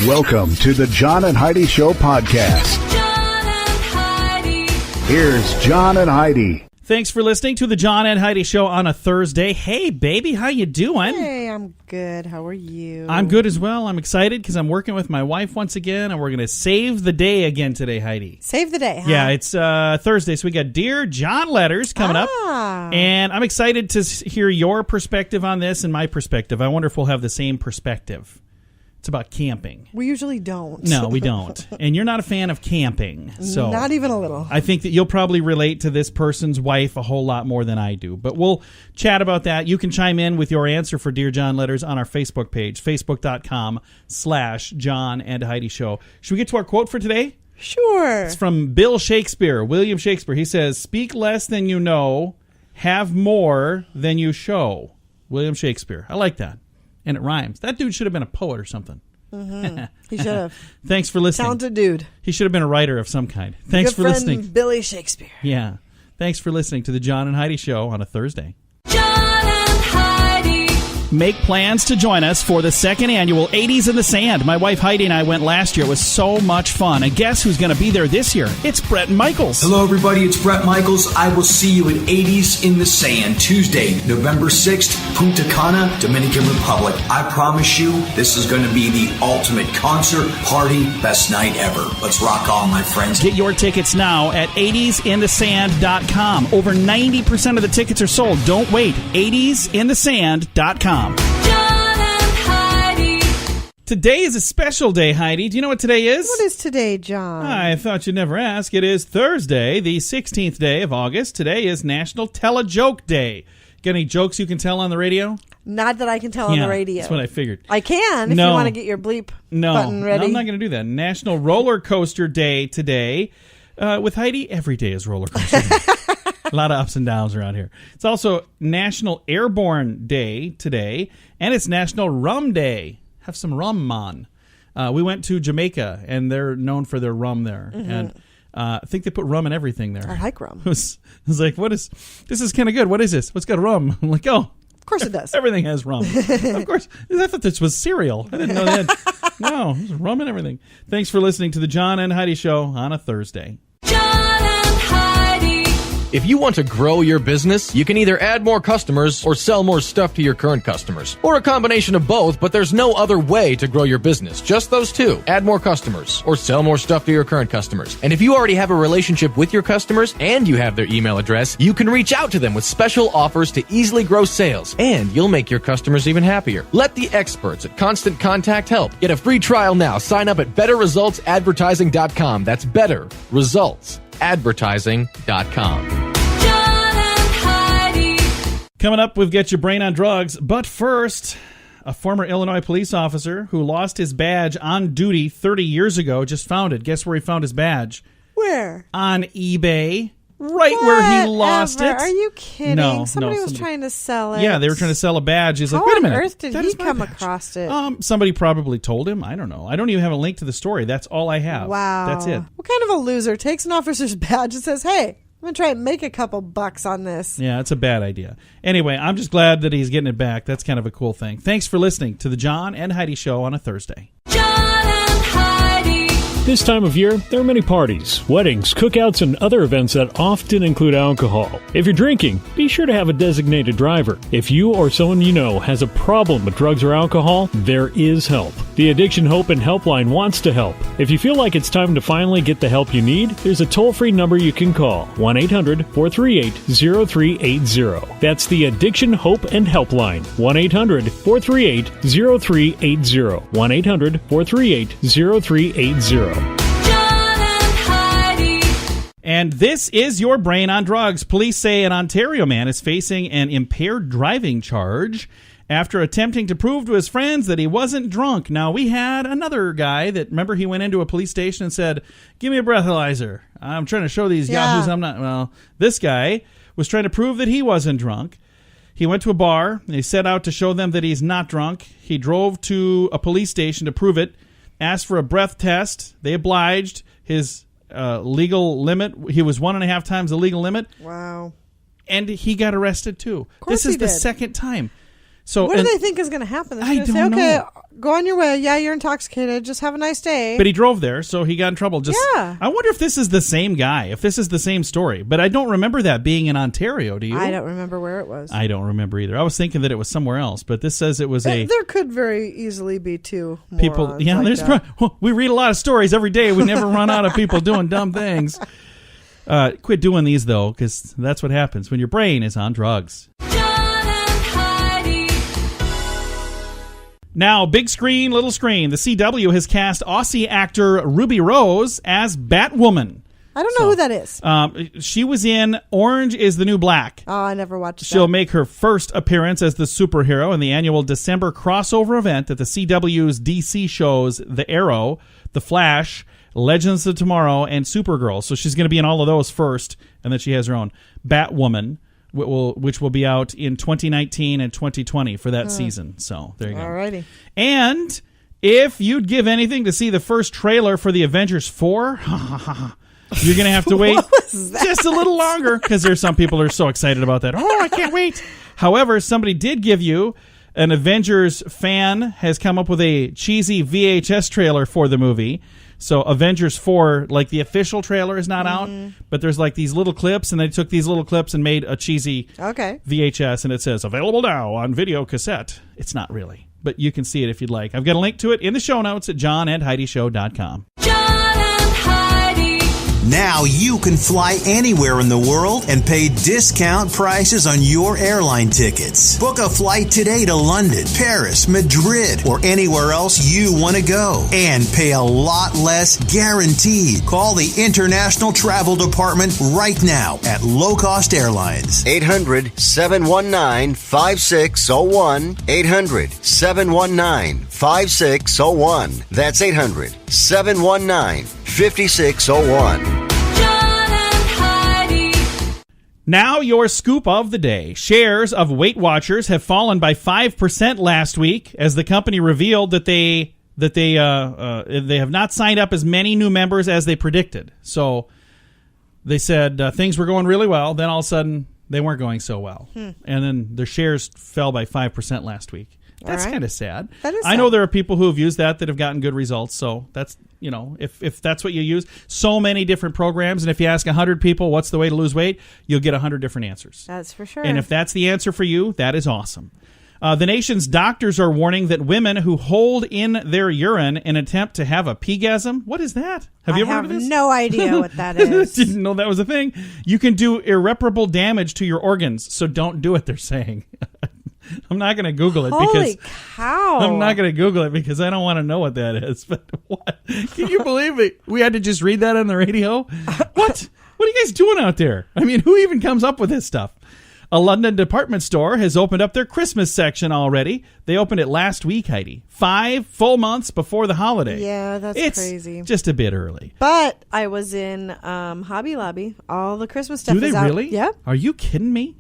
Welcome to the John and Heidi Show podcast. John and Heidi. Here's John and Heidi. Thanks for listening to the John and Heidi Show on a Thursday. Hey, baby, how you doing? Hey, I'm good. How are you? I'm good as well. I'm excited because I'm working with my wife once again, and we're going to save the day again today, Heidi. Save the day, huh? Yeah, it's Thursday, so we got Dear John Letters coming up. And I'm excited to hear your perspective on this and my perspective. I wonder if we'll have the same perspective. It's about camping. We usually don't. No, we don't. And you're not a fan of camping. So not even a little. I think that you'll probably relate to this person's wife a whole lot more than I do. But we'll chat about that. You can chime in with your answer for Dear John Letters on our Facebook page, facebook.com/John and Heidi Show. Should we get to our quote for today? Sure. It's from William Shakespeare. He says, "Speak less than you know, have more than you show." William Shakespeare. I like that. And it rhymes. That dude should have been a poet or something. Mm-hmm. He should have. Thanks for listening. Talented dude. He should have been a writer of some kind. Thanks for listening. Billy Shakespeare. Yeah. Thanks for listening to the John and Heidi Show on a Thursday. John and Heidi. Make plans to join us for the second annual 80s in the Sand. My wife Heidi and I went last year. It was so much fun. And guess who's going to be there this year? It's Brett Michaels. Hello, everybody. It's Brett Michaels. I will see you at 80s in the Sand, Tuesday, November 6th, Punta Cana, Dominican Republic. I promise you, this is going to be the ultimate concert, party, best night ever. Let's rock on, my friends. Get your tickets now at 80sinthesand.com. Over 90% of the tickets are sold. Don't wait. 80sinthesand.com. John and Heidi. Today is a special day, Heidi. Do you know what today is? What is today, John? I thought you'd never ask. It is Thursday, the 16th day of August. Today is National Tell a Joke Day. Got any jokes you can tell on the radio? Not that I can tell on the radio. That's what I figured. I can if you want to get your bleep button ready. No, I'm not going to do that. National Roller Coaster Day today. With Heidi, every day is roller coaster day. A lot of ups and downs around here. It's also National Airborne Day today, and it's National Rum Day. Have some rum on. We went to Jamaica, and they're known for their rum there. Mm-hmm. And I think they put rum in everything there. I like rum. I was like, this is kind of good. What is this? What's got rum? I'm like, oh. Of course it does. Everything has rum. Of course. I thought this was cereal. I didn't know that. No, there's rum and everything. Thanks for listening to the John and Heidi Show on a Thursday. John and Heidi. If you want to grow your business, you can either add more customers or sell more stuff to your current customers. Or a combination of both, but there's no other way to grow your business. Just those two. Add more customers or sell more stuff to your current customers. And if you already have a relationship with your customers and you have their email address, you can reach out to them with special offers to easily grow sales. And you'll make your customers even happier. Let the experts at Constant Contact help. Get a free trial now. Sign up at betterresultsadvertising.com. That's betterresultsadvertising.com. Coming up, we've got your brain on drugs. But first, a former Illinois police officer who lost his badge on duty 30 years ago just found it. Guess where he found his badge? Where? On eBay. Right where he lost it. Are you kidding? No, somebody was trying to sell it. Yeah, they were trying to sell a badge. He's like, How wait a on minute. earth did he come across it? Somebody probably told him. I don't know. I don't even have a link to the story. That's all I have. Wow. That's it. What kind of a loser takes an officer's badge and says, hey, I'm going to try and make a couple bucks on this. Yeah, it's a bad idea. Anyway, I'm just glad that he's getting it back. That's kind of a cool thing. Thanks for listening to the John and Heidi Show on a Thursday. John and Heidi. This time of year, there are many parties, weddings, cookouts, and other events that often include alcohol. If you're drinking, be sure to have a designated driver. If you or someone you know has a problem with drugs or alcohol, there is help. The Addiction Hope and Helpline wants to help. If you feel like it's time to finally get the help you need, there's a toll-free number you can call, 1-800-438-0380. That's the Addiction Hope and Helpline, 1-800-438-0380, 1-800-438-0380. And this is your brain on drugs. Police say an Ontario man is facing an impaired driving charge after attempting to prove to his friends that he wasn't drunk. Now, we had another guy that, remember, he went into a police station and said, give me a breathalyzer. I'm trying to show these yahoos I'm not. Well, this guy was trying to prove that he wasn't drunk. He went to a bar, and he set out to show them that he's not drunk. He drove to a police station to prove it, asked for a breath test. They obliged. His legal limit, he was 1.5 times the legal limit. Wow. And he got arrested, too. This is the second time. So What do they think is going to happen? They're I gonna say, don't okay, know. go on your way. Yeah, you're intoxicated. Just have a nice day. But he drove there, so he got in trouble. Yeah. I wonder if this is the same guy, if this is the same story. But I don't remember that being in Ontario. Do you? I don't remember where it was. I don't remember either. I was thinking that it was somewhere else, but this says it was a There could very easily be two people. morons Yeah, like there's. that. We read a lot of stories every day. We never run out of people doing dumb things. Quit doing these though, because that's what happens when your brain is on drugs. John and Heidi. Now, big screen, little screen. The CW has cast Aussie actor Ruby Rose as Batwoman. I don't know who that is. She was in Orange is the New Black. Oh, I never watched She'll that. make her first appearance as the superhero in the annual December crossover event at the CW's DC shows The Arrow, The Flash, Legends of Tomorrow, and Supergirl. So she's going to be in all of those first, and then she has her own Batwoman, which will be out in 2019 and 2020 for that season. So there you go. Alrighty. And if you'd give anything to see the first trailer for the Avengers 4, you're going to have to wait just a little longer because there's some people who are so excited about that. Oh, I can't wait. However, somebody did give you an Avengers fan has come up with a cheesy VHS trailer for the movie. So Avengers 4, like the official trailer is not out, but there's like these little clips, and they took these little clips and made a cheesy VHS, and it says, available now on video cassette. It's not really, but you can see it if you'd like. I've got a link to it in the show notes at johnandheidishow.com. John and Heidi. Now you can fly anywhere in the world and pay discount prices on your airline tickets. Book a flight today to London, Paris, Madrid, or anywhere else you want to go. And pay a lot less guaranteed. Call the International Travel Department right now at Low Cost Airlines. 800-719-5601. 800-719-5601. That's 800-719-5601. John and Heidi. Now your scoop of the day. Shares of Weight Watchers have fallen by 5% last week as the company revealed that they have not signed up as many new members as they predicted. So they said things were going really well. Then all of a sudden they weren't going so well. And then their shares fell by 5% last week. That's kind of sad. That is I know sad. there are people who have used that have gotten good results. So that's, if that's what you use, so many different programs. And if you ask 100 people, what's the way to lose weight? You'll get 100 different answers. That's for sure. And if that's the answer for you, that is awesome. The nation's doctors are warning that women who hold in their urine in an attempt to have a peegasm, what is that? Have you ever heard of this? no idea what that is. Didn't know that was a thing. You can do irreparable damage to your organs, so don't do it, they're saying. I'm not going to Google it Holy because cow. I'm not going to Google it because I don't want to know what that is. But what? Can you believe it? We had to just read that on the radio? What? What are you guys doing out there? I mean, who even comes up with this stuff? A London department store has opened up their Christmas section already. They opened it last week, Heidi. 5 full months before the holiday. Yeah, that's it's crazy. Just a bit early. But I was in Hobby Lobby. All the Christmas stuff Do they is out. really? Yeah. Are you kidding me?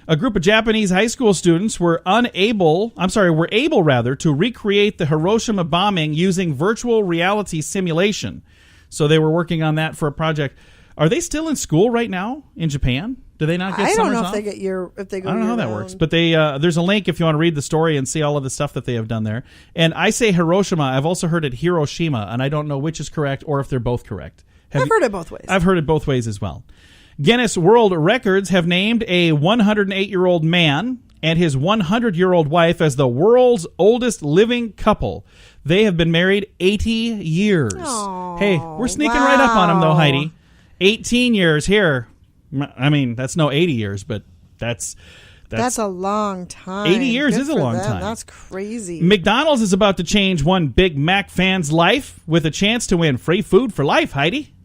A group of Japanese high school students were able to recreate the Hiroshima bombing using virtual reality simulation. So they were working on that for a project. Are they still in school right now in Japan? Do they not get I don't summers know if off? they get if they go. I don't know how that year-round. works, but they there's a link if you want to read the story and see all of the stuff that they have done there. And I say Hiroshima. I've also heard it Hiroshima, and I don't know which is correct or if they're both correct. I've heard it both ways. I've heard it both ways as well. Guinness World Records have named a 108-year-old man and his 100-year-old wife as the world's oldest living couple. They have been married 80 years. Aww, Hey, we're sneaking right up on them, though, Heidi. 18 years here. I mean, that's no 80 years, but that's a long time. 80 years Good is a for long them. time. That's crazy. McDonald's is about to change one Big Mac fan's life with a chance to win free food for life, Heidi.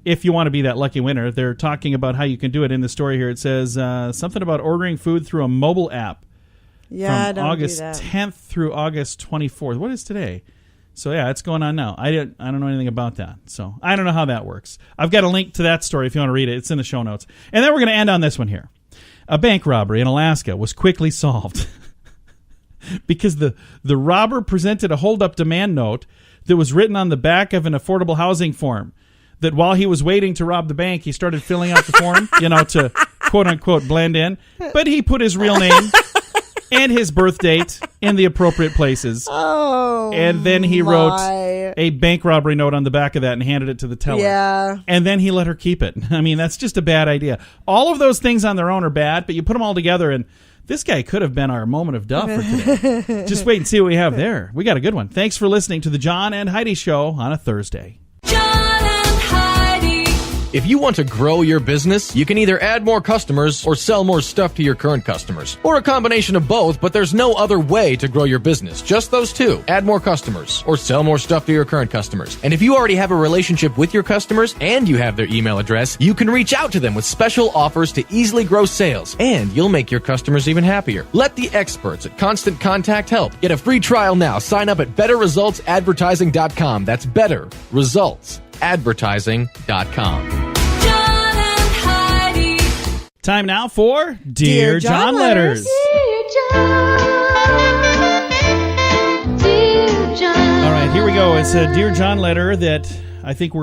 If you want to be that lucky winner, they're talking about how you can do it in the story here. It says something about ordering food through a mobile app from August 10th through August 24th. What is today? So, yeah, it's going on now. I don't know anything about that. So, I don't know how that works. I've got a link to that story if you want to read it. It's in the show notes. And then we're going to end on this one here. A bank robbery in Alaska was quickly solved because the robber presented a hold-up demand note that was written on the back of an affordable housing form. That while he was waiting to rob the bank, he started filling out the form, to quote-unquote blend in. But he put his real name and his birth date in the appropriate places. Oh, and then he wrote my. a bank robbery note on the back of that and handed it to the teller. Yeah. And then he let her keep it. I mean, that's just a bad idea. All of those things on their own are bad, but you put them all together and this guy could have been our moment of duff for today. Just wait and see what we have there. We got a good one. Thanks for listening to the John and Heidi Show on a Thursday. John and Heidi. If you want to grow your business, you can either add more customers or sell more stuff to your current customers. Or a combination of both, but there's no other way to grow your business. Just those two. Add more customers or sell more stuff to your current customers. And if you already have a relationship with your customers and you have their email address, you can reach out to them with special offers to easily grow sales. And you'll make your customers even happier. Let the experts at Constant Contact help. Get a free trial now. Sign up at betterresultsadvertising.com. That's betterresultsadvertising.com. John and Heidi. Time now for Dear John Letters. Dear John. Dear John. All right, here we go. It's a Dear John letter that I think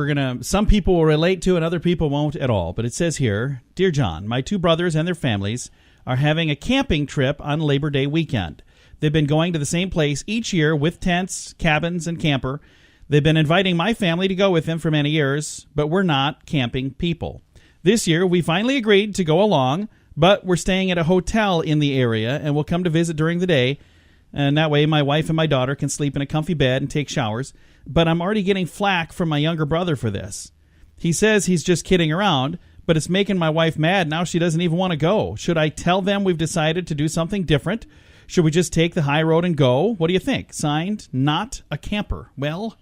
some people will relate to and other people won't at all. But it says here, Dear John, my two brothers and their families are having a camping trip on Labor Day weekend. They've been going to the same place each year with tents, cabins, and camper. They've been inviting my family to go with them for many years, but we're not camping people. This year, we finally agreed to go along, but we're staying at a hotel in the area and we'll come to visit during the day. And that way, my wife and my daughter can sleep in a comfy bed and take showers. But I'm already getting flack from my younger brother for this. He says he's just kidding around, but it's making my wife mad. Now she doesn't even want to go. Should I tell them we've decided to do something different? Should we just take the high road and go? What do you think? Signed, Not a Camper. Well,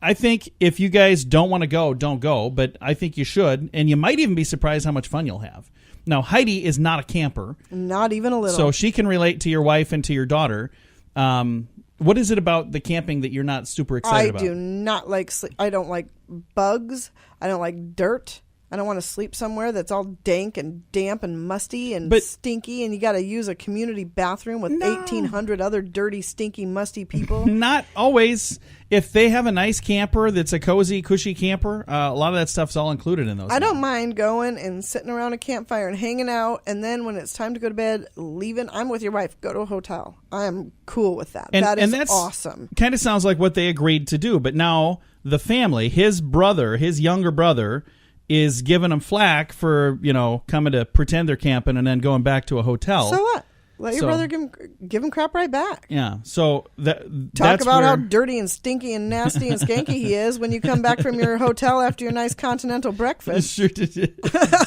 I think if you guys don't want to go, don't go. But I think you should. And you might even be surprised how much fun you'll have. Now, Heidi is not a camper. Not even a little. So she can relate to your wife and to your daughter. What is it about the camping that you're not super excited about? I do not like sleep. I don't like bugs. I don't like dirt. I don't want to sleep somewhere that's all dank and damp and musty and stinky, and you got to use a community bathroom with 1,800 other dirty, stinky, musty people. Not always. If they have a nice camper that's a cozy, cushy camper, a lot of that stuff's all included in those. I don't mind going and sitting around a campfire and hanging out, and then when it's time to go to bed, leaving. I'm with your wife. Go to a hotel. I am cool with that. That is awesome. Kind of sounds like what they agreed to do, but now the family, his younger brother, is giving them flack for, coming to pretend they're camping and then going back to a hotel. So what? Let your brother give him crap right back. Yeah. So talk about how dirty and stinky and nasty and skanky he is when you come back from your hotel after your nice continental breakfast. Sure did.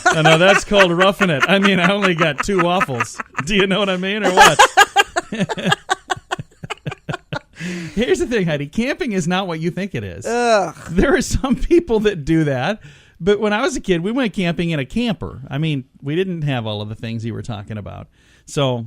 I know that's called roughing it. I mean, I only got 2 waffles. Do you know what I mean, or what? Here's the thing, Heidi. Camping is not what you think it is. Ugh. There are some people that do that. But when I was a kid, we went camping in a camper. I mean, we didn't have all of the things you were talking about. So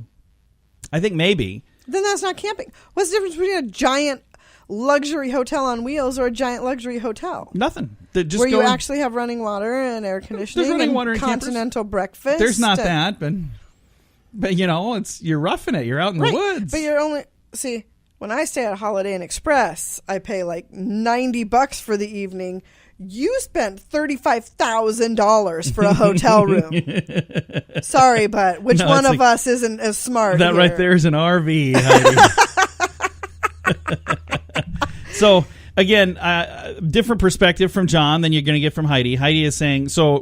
I think maybe. Then that's not camping. What's the difference between a giant luxury hotel on wheels or a giant luxury hotel? Nothing. Where you actually have running water and air conditioning and water continental breakfast. There's not that, but you're roughing it. You're out in the woods. But you're only, see, when I stay at Holiday Inn Express, I pay like $90 for the evening. You spent $35,000 for a hotel room. Sorry, but which one of us isn't as smart? That here? right there is an RV, Heidi. So again, different perspective from John than you're going to get from Heidi. Heidi is saying, so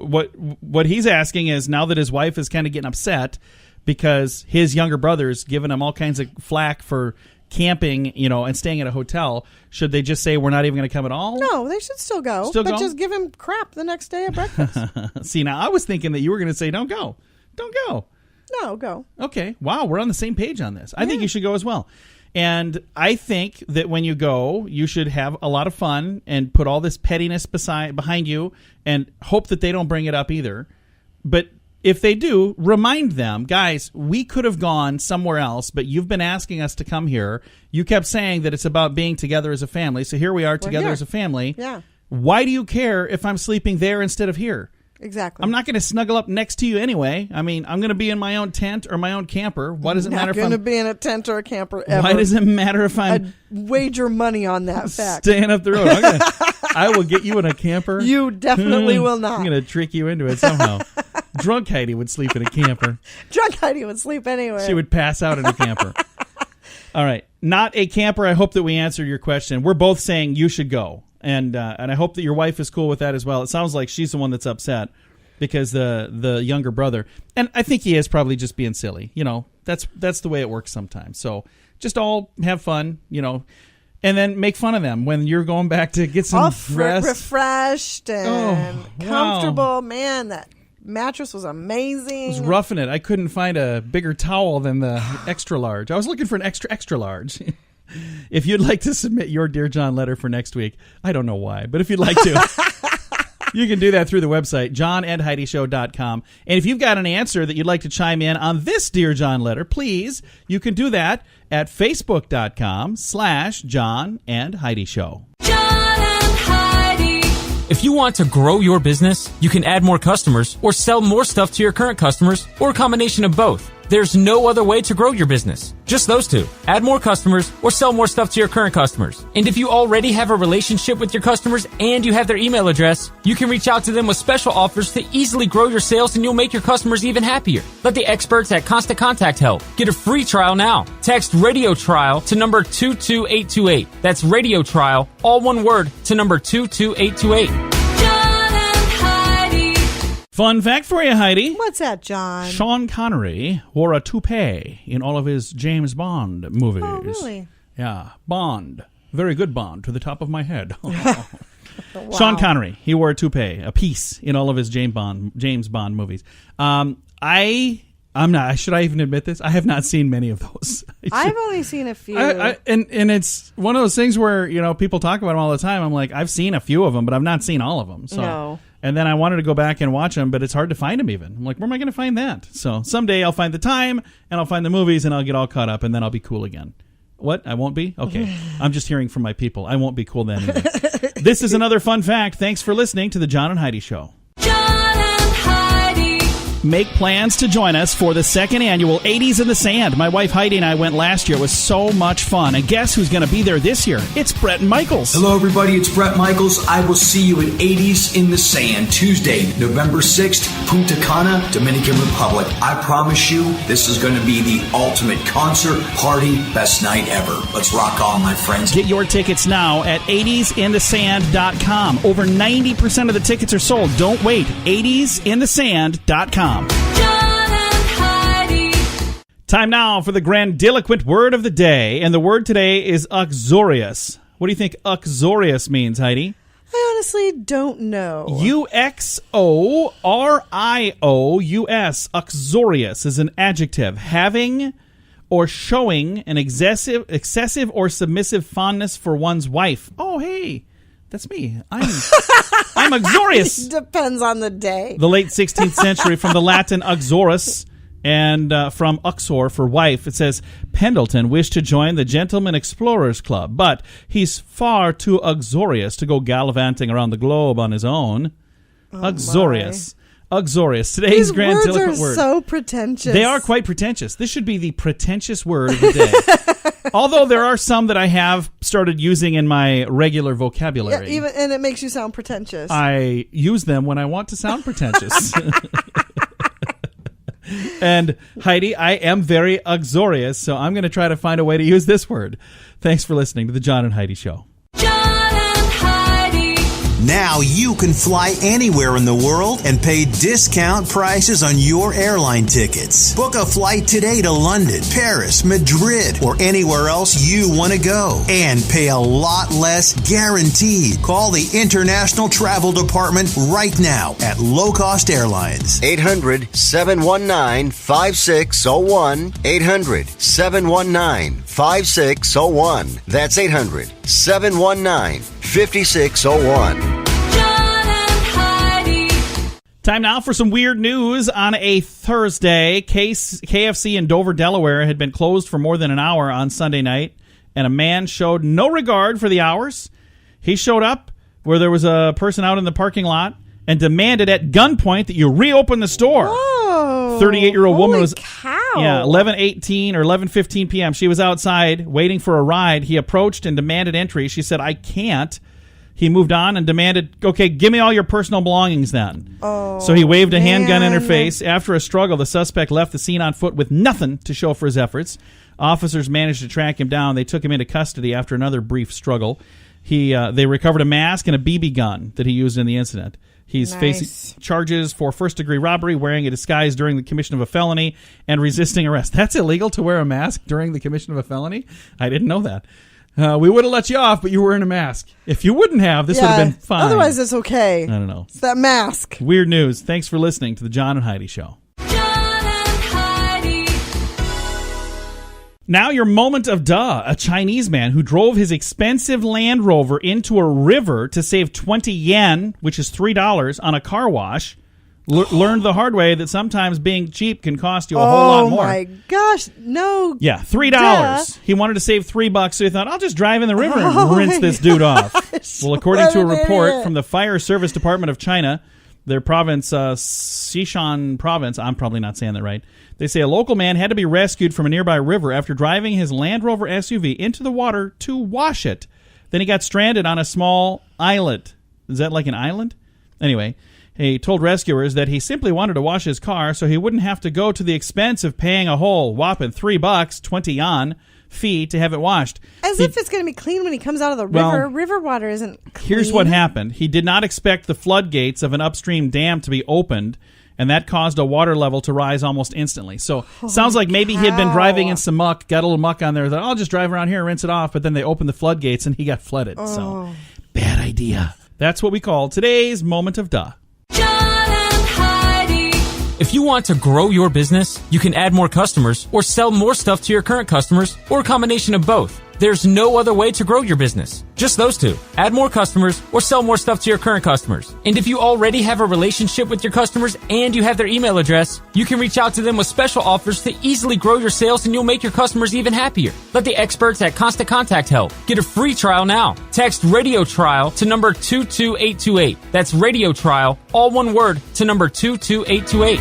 what he's asking is, now that his wife is kind of getting upset because his younger brother's giving him all kinds of flack for camping, and staying at a hotel, should they just say we're not even going to come at all? No, they should still go. But just give him crap the next day at breakfast. See, now I was thinking that you were going to say don't go. No, go. Okay. Wow, we're on the same page on this. I think you should go as well. And I think that when you go, you should have a lot of fun and put all this pettiness behind you and hope that they don't bring it up either. But if they do, remind them, guys, we could have gone somewhere else, but you've been asking us to come here. You kept saying that it's about being together as a family, so here we are together as a family. Yeah. Why do you care if I'm sleeping there instead of here? Exactly. I'm not going to snuggle up next to you anyway. I mean, I'm going to be in my own tent or my own camper. Why does it matter if I'm going to be in a tent or a camper ever? Why does it matter if I'm... I'd wager money on that fact. Staying up the road. I will get you in a camper. You definitely will not. I'm going to trick you into it somehow. Drunk Heidi would sleep in a camper. Drunk Heidi would sleep anywhere. She would pass out in a camper. All right. Not a camper. I hope that we answered your question. We're both saying you should go. And I hope that your wife is cool with that as well. It sounds like she's the one that's upset because the younger brother. And I think he is probably just being silly. You know, that's the way it works sometimes. So just all have fun, you know, and then make fun of them when you're going back to get some rest. Refreshed and comfortable. Wow. Man, that mattress was amazing. I was roughing it. I couldn't find a bigger towel than the extra large. I was looking for an extra large. If you'd like to submit your Dear John letter for next week, I don't know why, but if you'd like to, you can do that through the website, johnandheidishow.com. And if you've got an answer that you'd like to chime in on this Dear John letter, please, you can do that at facebook.com/John and Heidi Show. John and Heidi. If you want to grow your business, you can add more customers or sell more stuff to your current customers or a combination of both. There's no other way to grow your business. Just those two. Add more customers or sell more stuff to your current customers. And if you already have a relationship with your customers and you have their email address, you can reach out to them with special offers to easily grow your sales, and you'll make your customers even happier. Let the experts at Constant Contact help. Get a free trial now. Text Radio Trial to number 22828. That's Radio Trial, all one word, to number 22828. Fun fact for you, Heidi. What's that, John? Sean Connery wore a toupee in all of his James Bond movies. Oh, really? Yeah. Bond. Very good Bond to the top of my head. Wow. Sean Connery. He wore a toupee, a piece in all of his James Bond movies. I'm not. Should I even admit this? I have not seen many of those. I've only seen a few. And it's one of those things where, you know, people talk about them all the time. I'm like, I've seen a few of them, but I've not seen all of them. So. No. And then I wanted to go back and watch them, but it's hard to find them even. I'm like, where am I going to find that? So someday I'll find the time, and I'll find the movies, and I'll get all caught up, and then I'll be cool again. What? I won't be? Okay. I'm just hearing from my people. I won't be cool then either. This is another fun fact. Thanks for listening to The John and Heidi Show. John and Heidi. Make plans to join us for the second annual 80s in the Sand. My wife Heidi and I went last year. It was so much fun. And guess who's going to be there this year? It's Brett and Michaels. Hello, everybody. It's Brett Michaels. I will see you at 80s in the Sand, Tuesday, November 6th, Punta Cana, Dominican Republic. I promise you, this is going to be the ultimate concert, party, best night ever. Let's rock on, my friends. Get your tickets now at 80sinthesand.com. Over 90% of the tickets are sold. Don't wait. 80sinthesand.com. John and Heidi. Time now for the grandiloquent word of the day. And the word today is uxorious. What do you think uxorious means, Heidi? I honestly don't know. UXORIOUS. Uxorious is an adjective having or showing an excessive or submissive fondness for one's wife. Oh, hey, that's me. I'm uxorious. Depends on the day. The late 16th century, from the Latin uxorus and from uxor for wife. It says Pendleton wished to join the Gentlemen Explorers Club, but he's far too uxorious to go gallivanting around the globe on his own. Uxorious. Uxorious. Today's These grandiloquent words are word. so pretentious. They are quite pretentious. This should be the pretentious word of the day. Although there are some that I have started using in my regular vocabulary. Yeah, and it makes you sound pretentious. I use them when I want to sound pretentious. And Heidi, I am very uxorious, so I'm going to try to find a way to use this word. Thanks for listening to the John and Heidi Show. John and Heidi. Now you can fly anywhere in the world and pay discount prices on your airline tickets. Book a flight today to London, Paris, Madrid, or anywhere else you want to go. And pay a lot less guaranteed. Call the International Travel Department right now at Low Cost Airlines. 800-719-5601. 800-719-5601. That's 800-719-5601. Time now for some weird news on a Thursday. KFC in Dover, Delaware had been closed for more than an hour on Sunday night, and a man showed no regard for the hours. He showed up where there was a person out in the parking lot and demanded at gunpoint that you reopen the store. Whoa. 38-year-old woman was... cow. Yeah, 11:18 or 11:15 p.m. She was outside waiting for a ride. He approached and demanded entry. She said, "I can't." He moved on and demanded, okay, give me all your personal belongings then. Oh, so he waved a handgun in her man. face. After a struggle, the suspect left the scene on foot with nothing to show for his efforts. Officers managed to track him down. They took him into custody after another brief struggle. They recovered a mask and a BB gun that he used in the incident. He's facing charges for first-degree robbery, wearing a disguise during the commission of a felony, and resisting arrest. That's illegal to wear a mask during the commission of a felony? I didn't know that. We would have let you off, but you were wearing a mask. If you wouldn't have, this would have been fine. Otherwise, it's okay. I don't know. It's that mask. Weird news. Thanks for listening to the John and Heidi Show. John and Heidi. Now your moment of duh. A Chinese man who drove his expensive Land Rover into a river to save 20 yen, which is $3, on a car wash, learned the hard way that sometimes being cheap can cost you a whole lot more. Oh my gosh, no. Yeah, $3. Duh. He wanted to save $3, so he thought, I'll just drive in the river and rinse this dude off. Well, according to a report from the Fire Service Department of China, their province, Sichuan province, I'm probably not saying that right, they say a local man had to be rescued from a nearby river after driving his Land Rover SUV into the water to wash it. Then he got stranded on a small islet. Is that like an island? Anyway, he told rescuers that he simply wanted to wash his car so he wouldn't have to go to the expense of paying a whole whopping $3, 20 yuan fee to have it washed. As if it's going to be clean when he comes out of the river. Well, River water isn't clean. Here's what happened. He did not expect the floodgates of an upstream dam to be opened, and that caused a water level to rise almost instantly. So sounds like maybe he had been driving in some muck, got a little muck on there, thought, I'll just drive around here and rinse it off, but then they opened the floodgates and he got flooded. So bad idea. That's what we call today's moment of duh. John and Heidi. If you want to grow your business, you can add more customers or sell more stuff to your current customers or a combination of both. There's no other way to grow your business. Just those two. Add more customers or sell more stuff to your current customers. And if you already have a relationship with your customers and you have their email address, you can reach out to them with special offers to easily grow your sales, and you'll make your customers even happier. Let the experts at Constant Contact help. Get a free trial now. Text Radio Trial to number 22828. That's Radio Trial, all one word, to number 22828.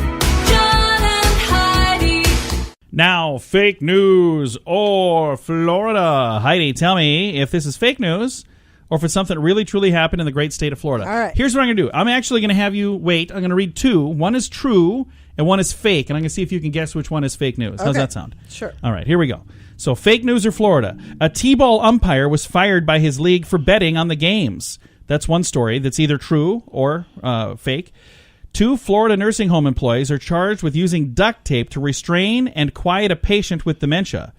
Now, fake news or Florida. Heidi, tell me if this is fake news or if it's something that really, truly happened in the great state of Florida. All right. Here's what I'm going to do. I'm actually going to have you wait. I'm going to read two. One is true and one is fake. And I'm going to see if you can guess which one is fake news. How's that sound? Sure. All right, here we go. So, fake news or Florida. A T-ball umpire was fired by his league for betting on the games. That's one story that's either true or fake. 2 Florida nursing home employees are charged with using duct tape to restrain and quiet a patient with dementia.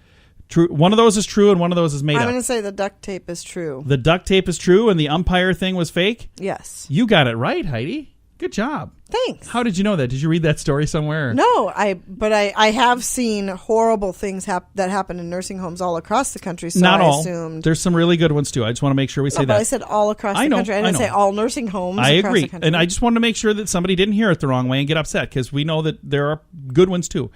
True. One of those is true and one of those is made up. I'm going to say the duct tape is true. The duct tape is true and the umpire thing was fake? Yes. You got it right, Heidi. Good job. Thanks. How did you know that? Did you read that story somewhere? No, but I have seen horrible things that happen in nursing homes all across the country. So Not I all. assumed. There's some really good ones too. I just want to make sure we say No, that. but I said all across the country. I didn't say all nursing homes. I across agree. the country. And I just wanted to make sure that somebody didn't hear it the wrong way and get upset, because we know that there are good ones too.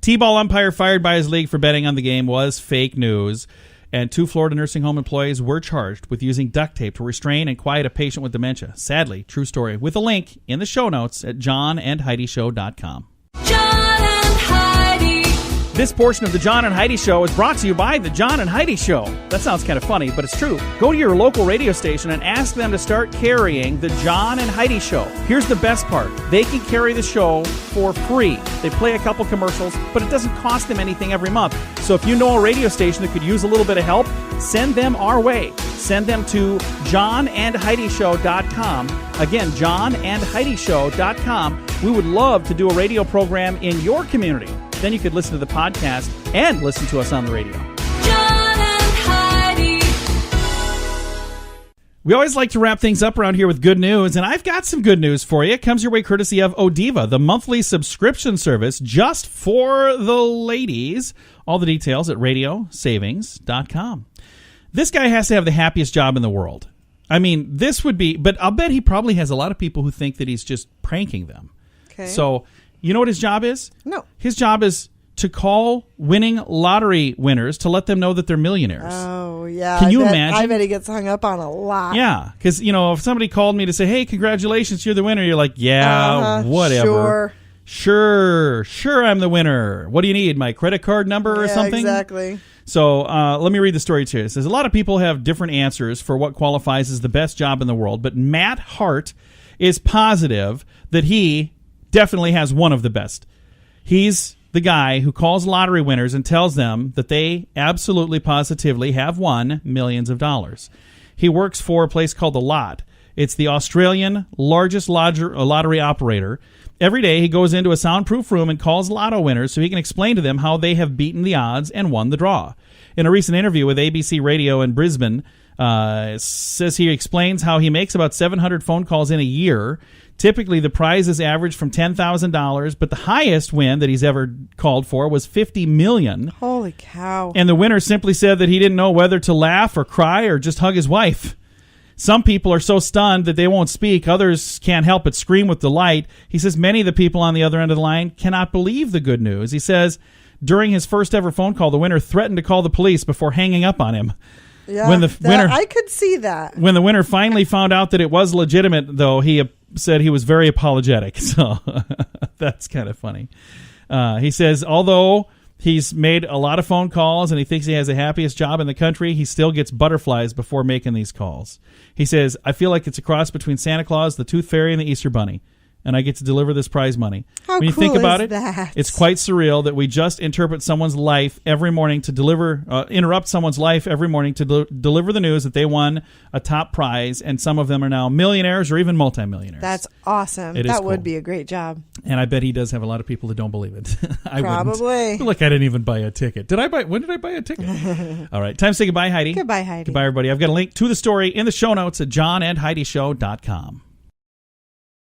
T-ball umpire fired by his league for betting on the game was fake news. And 2 Florida nursing home employees were charged with using duct tape to restrain and quiet a patient with dementia. Sadly, true story. With a link in the show notes at johnandheidishow.com. John and Heidi. This portion of the John and Heidi Show is brought to you by the John and Heidi Show. That sounds kind of funny, but it's true. Go to your local radio station and ask them to start carrying the John and Heidi Show. Here's the best part. They can carry the show for free. They play a couple commercials, but it doesn't cost them anything every month. So if you know a radio station that could use a little bit of help, send them our way. Send them to johnandheidishow.com. Again, johnandheidishow.com. We would love to do a radio program in your community. Then you could listen to the podcast and listen to us on the radio. John and Heidi. We always like to wrap things up around here with good news, and I've got some good news for you. It comes your way courtesy of Odiva, the monthly subscription service just for the ladies. All the details at radiosavings.com. This guy has to have the happiest job in the world. I mean, this would be, but I'll bet he probably has a lot of people who think that he's just pranking them. Okay. So, you know what his job is? No. His job is to call winning lottery winners to let them know that they're millionaires. Oh, yeah. Can you imagine? I bet he gets hung up on a lot. Yeah, because, if somebody called me to say, hey, congratulations, you're the winner, you're like, yeah, whatever. Sure, I'm the winner. What do you need? My credit card number or something? Exactly. So let me read the story to you. It says, a lot of people have different answers for what qualifies as the best job in the world, but Matt Hart is positive that he definitely has one of the best. He's the guy who calls lottery winners and tells them that they absolutely positively have won millions of dollars. He works for a place called The Lot. It's the Australian largest lottery operator. Every day he goes into a soundproof room and calls lotto winners so he can explain to them how they have beaten the odds and won the draw. In a recent interview with ABC Radio in Brisbane, says he explains how he makes about 700 phone calls in a year. Typically, the prizes average from $10,000, but the highest win that he's ever called for was $50 million. Holy cow. And the winner simply said that he didn't know whether to laugh or cry or just hug his wife. Some people are so stunned that they won't speak. Others can't help but scream with delight. He says many of the people on the other end of the line cannot believe the good news. He says during his first ever phone call, the winner threatened to call the police before hanging up on him. Yeah, winner, I could see that. When the winner finally found out that it was legitimate, though, he said he was very apologetic. So that's kind of funny. He says, although he's made a lot of phone calls and he thinks he has the happiest job in the country, he still gets butterflies before making these calls. He says, I feel like it's a cross between Santa Claus, the Tooth Fairy, and the Easter Bunny. And I get to deliver this prize money. How when you cool think about is it, that? it's quite surreal that we just interrupt someone's life every morning to deliver the news that they won a top prize, and some of them are now millionaires or even multimillionaires. That's awesome. That would be a great job. And I bet he does have a lot of people that don't believe it. I Probably. wouldn't. Look, I didn't even buy a ticket. When did I buy a ticket? All right, time to say goodbye, Heidi. Goodbye, Heidi. Goodbye, everybody. I've got a link to the story in the show notes at johnandheidishow.com.